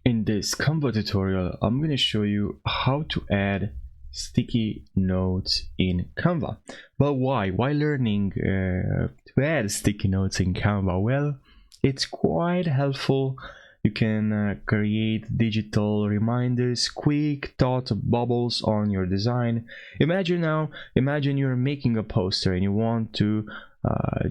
In this Canva tutorial, I'm going to show you how to add sticky notes in Canva. But why? Why learning to add sticky notes in Canva? Well, it's quite helpful. You can create digital reminders, quick thought bubbles on your design. Imagine you're making a poster and you want to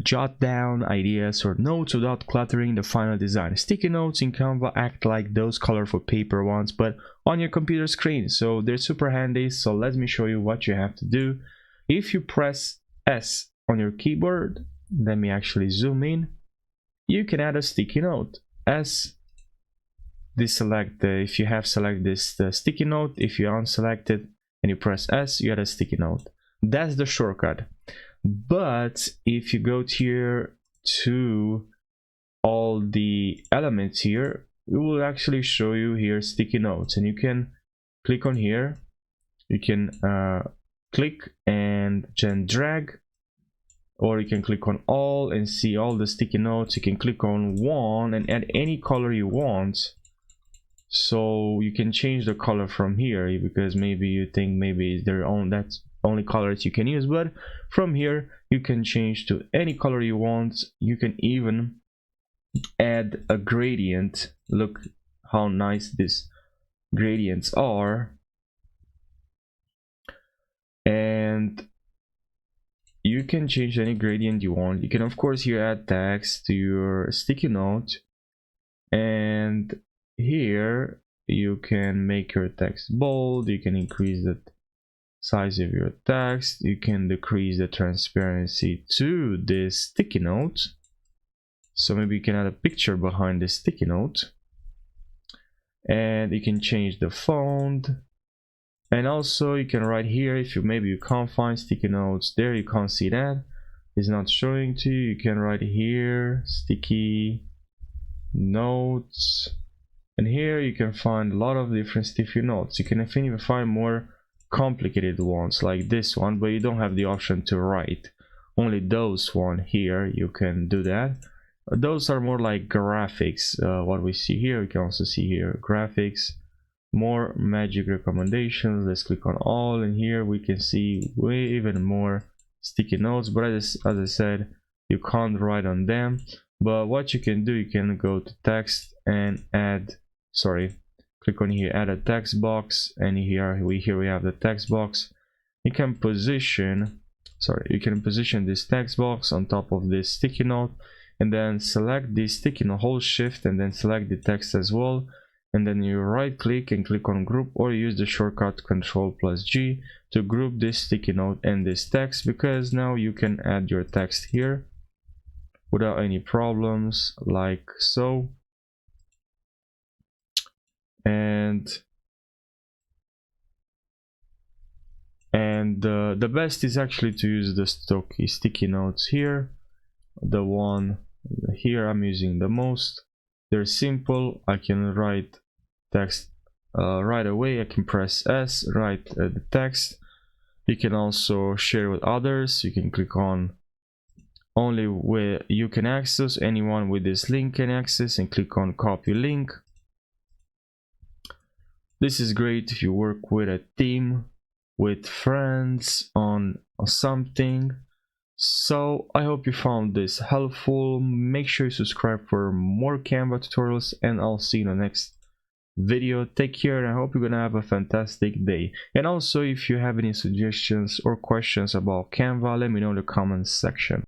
jot down ideas or notes without cluttering the final design. Sticky notes in Canva act like those colorful paper ones, but on your computer screen, so they're super handy. So let me show you what you have to do. If you press S on your keyboard, let me actually zoom in, you can add a sticky note. S, deselect if you have selected this sticky note. If you unselect it and you press S, you add a sticky note. That's the shortcut. But if you go here to all the elements here, it will actually show you here sticky notes, and you can click on here. You can click and then drag, or you can click on all and see all the sticky notes. You can click on one and add any color you want. So you can change the color from here, because maybe you think maybe their own, that's only colors you can use, but from here you can change to any color you want. You can even add a gradient. Look how nice these gradients are, and you can change any gradient you want. You can of course here add text to your sticky note, and here you can make your text bold. You can increase the size of your text. You can decrease the transparency to this sticky note, so maybe you can add a picture behind the sticky note, and you can change the font. And also you can write here, if maybe you can't find sticky notes there, you can't see that, it's not showing to you, you can write here sticky notes, and here you can find a lot of different sticky notes. You can even find more complicated ones like this one, but you don't have the option to write, only those one here you can do that. Those are more like graphics. What we see here, you can also see here graphics, more magic recommendations. Let's click on all, and here we can see way even more sticky notes, but as I said, you can't write on them. But what you can do, you can go to text and click on here, add a text box, and here we have the text box. You can position this text box on top of this sticky note, and then select this sticky note, hold shift and then select the text as well, and then you right click and click on group, or use the shortcut Ctrl+G to group this sticky note and this text, because now you can add your text here without any problems, like so. And the best is actually to use the sticky notes here. The one here I'm using the most. They're simple. I can write text right away. I can press S, write the text. You can also share with others. You can click on only where you can access, anyone with this link can access, and click on copy link. This is great if you work with a team, with friends on something. So I hope you found this helpful. Make sure you subscribe for more Canva tutorials, and I'll see you in the next video. Take care, and I hope you're gonna have a fantastic day. And also, if you have any suggestions or questions about Canva, let me know in the comments section.